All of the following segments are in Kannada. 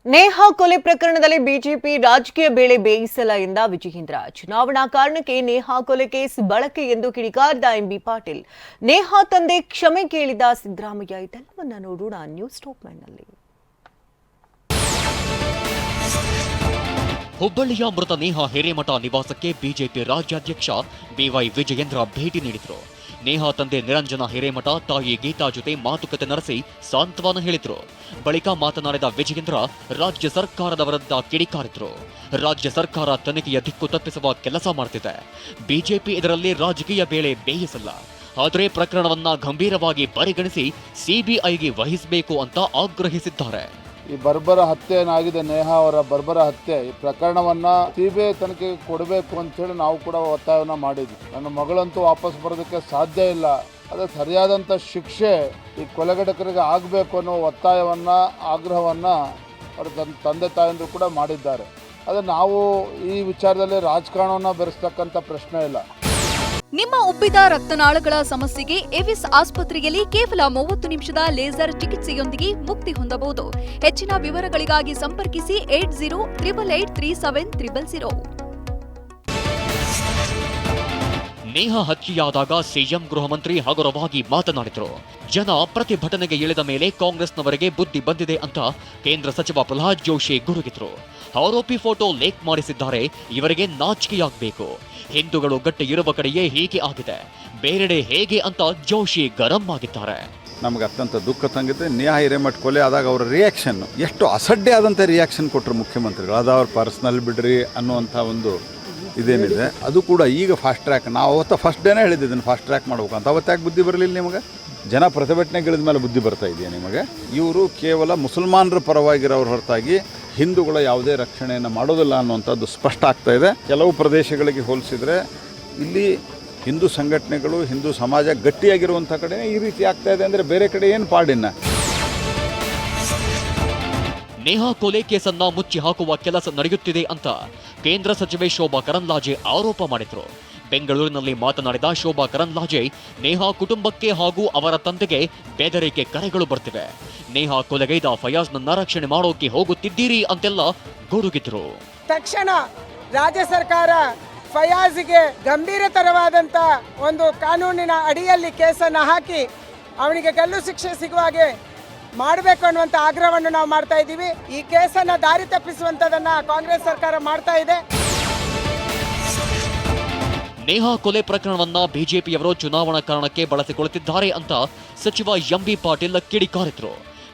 ನೇಹಾ ಕೊಲೆ ಪ್ರಕರಣದಲ್ಲಿ ಬಿಜೆಪಿ ರಾಜಕೀಯ ಬೇಳೆ ಬೇಯಿಸಲ್ಲ ಎಂದ ವಿಜಯೇಂದ್ರ. ಚುನಾವಣಾ ಕಾರಣಕ್ಕೆ ನೇಹಾ ಕೊಲೆ ಕೇಸ್ ಬಳಕೆ ಎಂದು ಕಿಡಿಕಾರಿದ ಎಂಬಿ ಪಾಟೀಲ್. ನೇಹಾ ತಂದೆ ಕ್ಷಮೆ ಕೇಳಿದ ಸಿದ್ದರಾಮಯ್ಯ. ಇದೆಲ್ಲವನ್ನ ನೋಡೋಣ ನ್ಯೂಸ್ ಟಾಪ್ ನಲ್ಲಿ. ಹುಬ್ಬಳ್ಳಿಯ ಮೃತ ನೇಹಾ ಹಿರೇಮಠ ನಿವಾಸಕ್ಕೆ ಬಿಜೆಪಿ ರಾಜ್ಯಾಧ್ಯಕ್ಷ ಬಿವೈ ವಿಜಯೇಂದ್ರ ಭೇಟಿ ನೀಡಿದರು. ನೇಹಾ ತಂದೆ ನಿರಂಜನ ಹಿರೇಮಠ ತಾಯಿ ಗೀತಾ ಜೊತೆ ಮಾತುಕತೆ ನಡೆಸಿ ಸಾಂತ್ವನ ಹೇಳಿದ್ರು. ಬಳಿಕ ಮಾತನಾಡಿದ ವಿಜಯೇಂದ್ರ ರಾಜ್ಯ ಸರ್ಕಾರದ ವಿರುದ್ಧ ಕಿಡಿಕಾರಿದ್ರು. ರಾಜ್ಯ ಸರ್ಕಾರ ತನಿಖೆಯ ದಿಕ್ಕು ತಪ್ಪಿಸುವ ಕೆಲಸ ಮಾಡುತ್ತಿದೆ. ಬಿಜೆಪಿ ಇದರಲ್ಲಿ ರಾಜಕೀಯ ಬೇಳೆ ಬೇಯಿಸಲ್ಲ. ಆದರೆ ಪ್ರಕರಣವನ್ನ ಗಂಭೀರವಾಗಿ ಪರಿಗಣಿಸಿ ಸಿಬಿಐಗೆ ವಹಿಸಬೇಕು ಅಂತ ಆಗ್ರಹಿಸಿದ್ದಾರೆ. ಈ ಬರ್ಬರ ಹತ್ಯೆ ಏನಾಗಿದೆ, ನೇಹಾ ಅವರ ಬರ್ಬರ ಹತ್ಯೆ, ಈ ಪ್ರಕರಣವನ್ನ ಸಿಬಿಐ ತನಿಖೆಗೆ ಕೊಡಬೇಕು ಅಂತೇಳಿ ನಾವು ಕೂಡ ಒತ್ತಾಯವನ್ನ ಮಾಡಿದ್ವಿ. ನನ್ನ ಮಗಳಂತೂ ವಾಪಸ್ ಬರೋದಕ್ಕೆ ಸಾಧ್ಯ ಇಲ್ಲ. ಅದೇ ಸರಿಯಾದಂಥ ಶಿಕ್ಷೆ ಈ ಕೊಲೆಗಡಕರಿಗೆ ಆಗಬೇಕು ಅನ್ನೋ ಒತ್ತಾಯವನ್ನ, ಆಗ್ರಹವನ್ನ ಅವರ ತಂದೆ ತಾಯಂದರು ಕೂಡ ಮಾಡಿದ್ದಾರೆ. ಅದೇ ನಾವು ಈ ವಿಚಾರದಲ್ಲಿ ರಾಜಕಾರಣವನ್ನ ಬೆರೆಸ್ತಕ್ಕಂಥ ಪ್ರಶ್ನೆ ಇಲ್ಲ. ನಿಮ್ಮ ಉಬ್ಬಿದ ರಕ್ತನಾಳಗಳ ಸಮಸ್ಯೆಗೆ ಎವಿಸ್ ಆಸ್ಪತ್ರೆಯಲ್ಲಿ ಕೇವಲ 30 ನಿಮಿಷದ ಲೇಸರ್ ಚಿಕಿತ್ಸೆಯೊಂದಿಗೆ ಮುಕ್ತಿ ಹೊಂದಬಹುದು. ಹೆಚ್ಚಿನ ವಿವರಗಳಿಗಾಗಿ ಸಂಪರ್ಕಿಸಿ 8088837300. ನೇಹಾ ಹತ್ಯೆಯಾದಾಗ ಸಿಎಂ ಗೃಹ ಮಂತ್ರಿ ಹಗುರವಾಗಿ ಮಾತನಾಡಿದರು. ಜನ ಪ್ರತಿಭಟನೆಗೆ ಇಳಿದ ಮೇಲೆ ಕಾಂಗ್ರೆಸ್ನವರಿಗೆ ಬುದ್ಧಿ ಬಂದಿದೆ ಅಂತ ಕೇಂದ್ರ ಸಚಿವ ಪ್ರಹ್ಲಾದ್ ಜೋಶಿ ಗುಡುಗಿದ್ರು. ಆರೋಪಿ ಫೋಟೋ ಲೇಕ್ ಮಾಡಿಸಿದ್ದಾರೆ. ಇವರಿಗೆ ನಾಚಿಕೆಯಾಗಬೇಕು. ಹಿಂದೂಗಳು ಗಟ್ಟಿ ಇರುವ ಕಡೆಯೇ ಹೀಗೆ ಆಗಿದೆ, ಬೇರೆಡೆ ಹೇಗೆ ಅಂತ ಜೋಶಿ ಗರಂ ಆಗಿದ್ದಾರೆ. ನಮಗೆ ಅತ್ಯಂತ ದುಃಖ ತಂದಿದೆ. ನೇಹಾ ಹಿರೇಮಠ ಕೊಲೆ ಆದಾಗ ಅವರ ರಿಯಾಕ್ಷನ್ ಎಷ್ಟು ಅಸಡ್ಡೆ ಆದಂಥ ರಿಯಾಕ್ಷನ್ ಕೊಟ್ಟರು ಮುಖ್ಯಮಂತ್ರಿಗಳು. ಅದು ಅವ್ರ ಪರ್ಸನಲ್ ಬಿಡ್ರಿ ಅನ್ನುವಂಥ ಒಂದು ಇದೇನಿದೆ ಅದು ಕೂಡ ಈಗ ಫಾಸ್ಟ್ ಟ್ರ್ಯಾಕ್. ನಾವು ಅವತ್ತು ಫಸ್ಟ್ ಡೇನೇ ಹೇಳಿದ್ದಿದ್ದನ್ನು ಫಾಸ್ಟ್ ಟ್ರ್ಯಾಕ್ ಮಾಡ್ಬೇಕು ಅಂತ. ಅವತ್ತಾಗಿ ಬುದ್ಧಿ ಬರಲಿಲ್ಲ ನಿಮಗೆ? ಜನ ಪ್ರತಿಭಟನೆಗಿಳಿದ ಮೇಲೆ ಬುದ್ಧಿ ಬರ್ತಾ ಇದೆಯಾ ನಿಮಗೆ? ಇವರು ಕೇವಲ ಮುಸಲ್ಮಾನರ ಪರವಾಗಿರೋರು ಹೊರತಾಗಿ ಹಿಂದೂಗಳ ಯಾವುದೇ ರಕ್ಷಣೆಯನ್ನು ಮಾಡೋದಿಲ್ಲ ಅನ್ನುವಂಥದ್ದು ಸ್ಪಷ್ಟ ಆಗ್ತಾ ಇದೆ. ಕೆಲವು ಪ್ರದೇಶಗಳಿಗೆ ಹೋಲಿಸಿದರೆ ಇಲ್ಲಿ ಹಿಂದೂ ಸಂಘಟನೆಗಳು, ಹಿಂದೂ ಸಮಾಜ ಗಟ್ಟಿಯಾಗಿರುವಂಥ ಕಡೆ ಈ ರೀತಿ ಆಗ್ತಾ ಇದೆ ಅಂದರೆ ಬೇರೆ ಕಡೆ ಏನು ಪಾಡಿನ? ನೇಹಾ ಕೊಲೆ ಕೇಸನ್ನ ಮುಚ್ಚಿ ಹಾಕುವ ಕೆಲಸ ನಡೆಯುತ್ತಿದೆ ಅಂತ ಕೇಂದ್ರ ಸಚಿವೆ ಶೋಭಾ ಕರಂದ್ಲಾಜೆ ಆರೋಪ ಮಾಡಿದ್ರು. ಬೆಂಗಳೂರಿನಲ್ಲಿ ಮಾತನಾಡಿದ ಶೋಭಾ ಕರಂದ್ಲಾಜೆ, ನೇಹಾ ಕುಟುಂಬಕ್ಕೆ ಹಾಗೂ ಅವರ ತಂದೆಗೆ ಬೆದರಿಕೆ ಕರೆಗಳು ಬರ್ತಿವೆ. ನೇಹಾ ಕೊಲೆಗೈದ ಫಯಾಜ್ನನ್ನ ರಕ್ಷಣೆ ಮಾಡೋಕೆ ಹೋಗುತ್ತಿದ್ದೀರಿ ಅಂತೆಲ್ಲ ಗುಡುಗಿದ್ರು. ತಕ್ಷಣ ರಾಜ್ಯ ಸರ್ಕಾರ ಫಯಾಜ್ಗೆ ಗಂಭೀರತರವಾದಂತ ಒಂದು ಕಾನೂನಿನ ಅಡಿಯಲ್ಲಿ ಕೇಸನ್ನು ಹಾಕಿ ಅವನಿಗೆ ಗಲ್ಲು ಶಿಕ್ಷೆ ಸಿಗುವ ಹಾಗೆ ಮಾಡಬೇಕು ಅನ್ನುವಂಥ ಆಗ್ರಹವನ್ನು ನಾವು ಮಾಡ್ತಾ ಇದ್ದೀವಿ. ಈ ಕೇಸನ್ನು ದಾರಿ ತಪ್ಪಿಸುವಂಥದ್ದನ್ನ ಕಾಂಗ್ರೆಸ್ ಸರ್ಕಾರ ಮಾಡ್ತಾ ಇದೆ. ನೇಹಾ ಕೊಲೆ ಪ್ರಕರಣವನ್ನ ಬಿಜೆಪಿಯವರು ಚುನಾವಣಾ ಕಾರಣಕ್ಕೆ ಬಳಸಿಕೊಳ್ಳುತ್ತಿದ್ದಾರೆ ಅಂತ ಸಚಿವ ಎಂಬಿ ಪಾಟೀಲ್ ಕಿಡಿಕಾರಿದ್ರು.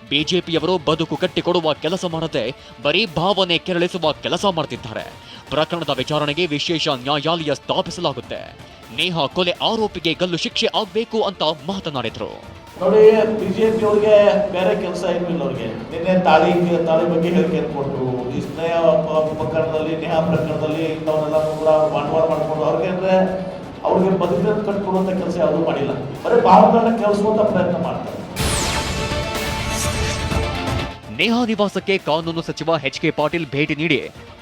ಬಿಜೆಪಿಯವರು ಬದುಕು ಕಟ್ಟಿಕೊಡುವ ಕೆಲಸ ಮಾಡದೆ ಬರೀ ಭಾವನೆ ಕೆರಳಿಸುವ ಕೆಲಸ ಮಾಡ್ತಿದ್ದಾರೆ. ಪ್ರಕರಣದ ವಿಚಾರಣೆಗೆ ವಿಶೇಷ ನ್ಯಾಯಾಲಯ ಸ್ಥಾಪಿಸಲಾಗುತ್ತೆ. ನೇಹಾ ಕೊಲೆ ಆರೋಪಿಗೆ ಗಲ್ಲು ಶಿಕ್ಷೆ ಆಗಬೇಕು ಅಂತ ಮಾತನಾಡಿದ್ರು. ನೋಡಿ, ಬಿಜೆಪಿ ಅವ್ರಿಗೆ ಬೇರೆ ಕೆಲಸ ಏನೂ ಇಲ್ಲ. ಅವ್ರಿಗೆ ನಿನ್ನೆ ತಾಳಿ ಬಗ್ಗೆ ಹೇಳಿಕೆ ಕೊಟ್ಟರು. ಈ ಸ್ನೇಹ ಪ್ರಕರಣದಲ್ಲಿ, ನೇಹಾ ಪ್ರಕರಣದಲ್ಲಿ ಇಂಥವನ್ನೆಲ್ಲ ಕೂಡ ಬಂಡವಾಳ ಮಾಡಿಕೊಂಡು ಅವ್ರಿಗೆ ಅಂದ್ರೆ ಅವ್ರಿಗೆ ಬದುಕು ಕಟ್ಕೊಡುವಂಥ ಕೆಲಸ ಯಾವುದೂ ಮಾಡಿಲ್ಲ. ಬರೀ ಭಾವಗಳನ್ನ ಕೇಳಿಸುವಂಥ ಪ್ರಯತ್ನ ಮಾಡ್ತಾರೆ. ನೇಹಾ ನಿವಾಸಕ್ಕೆ ಕಾನೂನು ಸಚಿವ ಎಚ್.ಕೆ. ಪಾಟೀಲ್ ಭೇಟಿ ನೀಡಿ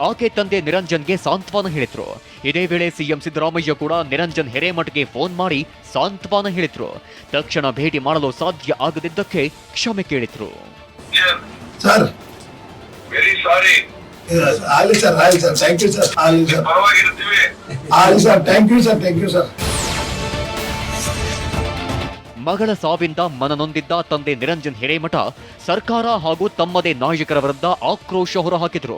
ಆಕೆ ತಂದೆ ನಿರಂಜನ್ಗೆ ಸಾಂತ್ವನ ಹೇಳಿದ್ರು. ಇದೇ ವೇಳೆ ಸಿಎಂ ಸಿದ್ದರಾಮಯ್ಯ ಕೂಡ ನಿರಂಜನ್ ಹಿರೇಮಠಗೆ ಫೋನ್ ಮಾಡಿ ಸಾಂತ್ವನ ಹೇಳಿದ್ರು. ತಕ್ಷಣ ಭೇಟಿ ಮಾಡಲು ಸಾಧ್ಯ ಆಗದಿದ್ದಕ್ಕೆ ಕ್ಷಮೆ ಕೇಳಿದ್ರು. ಮಗಳ ಸಾವಿಂದ ಮನನೊಂದಿದ್ದ ತಂದೆ ನಿರಂಜನ್ ಹಿರೇಮಠ ಸರ್ಕಾರ ಹಾಗೂ ತಮ್ಮದೇ ನಾಯಕರ ವಿರುದ್ಧ ಆಕ್ರೋಶ ಹೊರಹಾಕಿದ್ರು.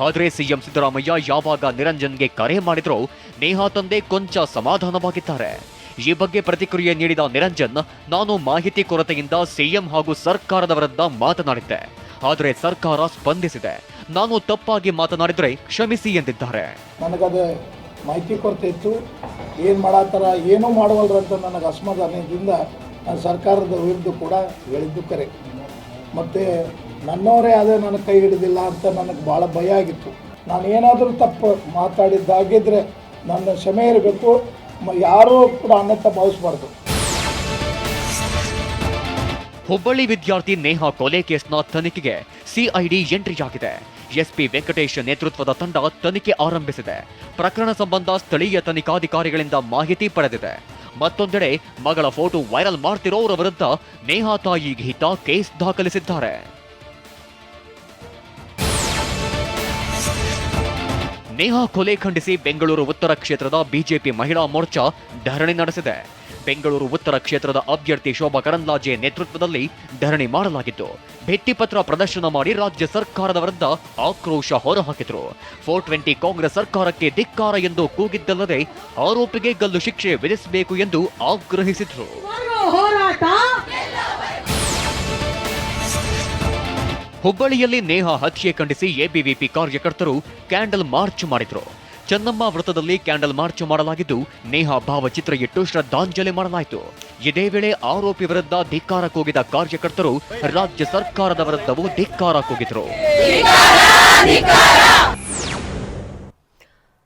ಆದರೆ ಸಿಎಂ ಸಿದ್ದರಾಮಯ್ಯ ಯಾವಾಗ ನಿರಂಜನ್ಗೆ ಕರೆ ಮಾಡಿದ್ರು, ನೇಹಾ ತಂದೆ ಕೊಂಚ ಸಮಾಧಾನವಾಗಿದ್ದಾರೆ. ಈ ಬಗ್ಗೆ ಪ್ರತಿಕ್ರಿಯೆ ನೀಡಿದ ನಿರಂಜನ್, ನಾನು ಮಾಹಿತಿ ಕೊರತೆಯಿಂದ ಸಿಎಂ ಹಾಗೂ ಸರ್ಕಾರದ ವಿರುದ್ಧ ಮಾತನಾಡಿದ್ದೆ. ಆದರೆ ಸರ್ಕಾರ ಸ್ಪಂದಿಸಿದೆ. ನಾನು ತಪ್ಪಾಗಿ ಮಾತನಾಡಿದ್ರೆ ಕ್ಷಮಿಸಿ ಎಂದಿದ್ದಾರೆ. ನನಗದೇ ಮಾಹಿತಿ ಕೊರತೆ ಇತ್ತು, ಏನು ಮಾಡತ್ತಾರ ಏನೂ ಮಾಡವಲ್ರ ಅಂತ ನನಗೆ ಅಸಮಾಧಾನದಿಂದ ನಾನು ಸರ್ಕಾರದ ವಿರುದ್ಧ ಕೂಡ ಹೇಳಿದ್ದು ಕರೆ. ಮತ್ತು ನನ್ನವರೇ ಅದೇ ನನಗೆ ಕೈ ಹಿಡಿದಿಲ್ಲ ಅಂತ ನನಗೆ ಭಾಳ ಭಯ ಆಗಿತ್ತು. ನಾನು ಏನಾದರೂ ತಪ್ಪು ಮಾತಾಡಿದ್ದಾಗಿದ್ದರೆ ನನ್ನ ಕ್ಷಮೆ ಇರಬೇಕು. ಯಾರೂ ಕೂಡ ಅನ್ಯತಾ ಭಾವಿಸಬಾರ್ದು. ಹುಬ್ಬಳ್ಳಿ ವಿದ್ಯಾರ್ಥಿ ನೇಹಾ ಕೊಲೆ ಕೇಸ್ನ ತನಿಖೆಗೆ ಸಿಐಡಿ ಎಂಟ್ರಿಯಾಗಿದೆ. ಎಸ್ಪಿ ವೆಂಕಟೇಶ್ ನೇತೃತ್ವದ ತಂಡ ತನಿಖೆ ಆರಂಭಿಸಿದೆ. ಪ್ರಕರಣ ಸಂಬಂಧ ಸ್ಥಳೀಯ ತನಿಖಾಧಿಕಾರಿಗಳಿಂದ ಮಾಹಿತಿ ಪಡೆದಿದೆ. ಮತ್ತೊಂದೆಡೆ ಮಗಳ ಫೋಟೋ ವೈರಲ್ ಮಾಡ್ತಿರೋರ ವಿರುದ್ಧ ನೇಹಾ ತಾಯಿ ಗೀತಾ ಕೇಸ್ ದಾಖಲಿಸಿದ್ದಾರೆ. ನೇಹಾ ಕೊಲೆ ಖಂಡಿಸಿ ಬೆಂಗಳೂರು ಉತ್ತರ ಕ್ಷೇತ್ರದ ಬಿಜೆಪಿ ಮಹಿಳಾ ಮೋರ್ಚಾ ಧರಣಿ ನಡೆಸಿದೆ. ಬೆಂಗಳೂರು ಉತ್ತರ ಕ್ಷೇತ್ರದ ಅಭ್ಯರ್ಥಿ ಶೋಭಾ ಕರಂದ್ಲಾಜೆ ನೇತೃತ್ವದಲ್ಲಿ ಧರಣಿ ಮಾಡಲಾಗಿತ್ತು. ಭಿತ್ತಿಪತ್ರ ಪ್ರದರ್ಶನ ಮಾಡಿ ರಾಜ್ಯ ಸರ್ಕಾರದ ವಿರುದ್ಧ ಆಕ್ರೋಶ ಹೊರಹಾಕಿದ್ರು. 420 ಕಾಂಗ್ರೆಸ್ ಸರ್ಕಾರಕ್ಕೆ ಧಿಕ್ಕಾರ ಎಂದು ಕೂಗಿದ್ದಲ್ಲದೆ ಆರೋಪಿಗೆ ಗಲ್ಲು ಶಿಕ್ಷೆ ವಿಧಿಸಬೇಕು ಎಂದು ಆಗ್ರಹಿಸಿದ್ರು. ಹುಬ್ಬಳ್ಳಿಯಲ್ಲಿ ನೇಹಾ ಹತ್ಯೆ ಖಂಡಿಸಿ ಎಬಿವಿಪಿ ಕಾರ್ಯಕರ್ತರು ಕ್ಯಾಂಡಲ್ ಮಾರ್ಚ್ ಮಾಡಿದ್ರು. ಚೆನ್ನಮ್ಮ ವೃತ್ತದಲ್ಲಿ ಕ್ಯಾಂಡಲ್ ಮಾರ್ಚ್ ಮಾಡಲಾಗಿದ್ದು ನೇಹಾ ಭಾವಚಿತ್ರ ಇಟ್ಟು ಶ್ರದ್ಧಾಂಜಲಿ ಮಾಡಲಾಯಿತು. ಇದೇ ವೇಳೆ ಆರೋಪಿ ವಿರುದ್ಧ ಧಿಕ್ಕಾರ ಕೂಗಿದ ಕಾರ್ಯಕರ್ತರು ರಾಜ್ಯ ಸರ್ಕಾರದ ವಿರುದ್ಧವೂ ಧಿಕ್ಕಾರ ಕೂಗಿದ್ರು.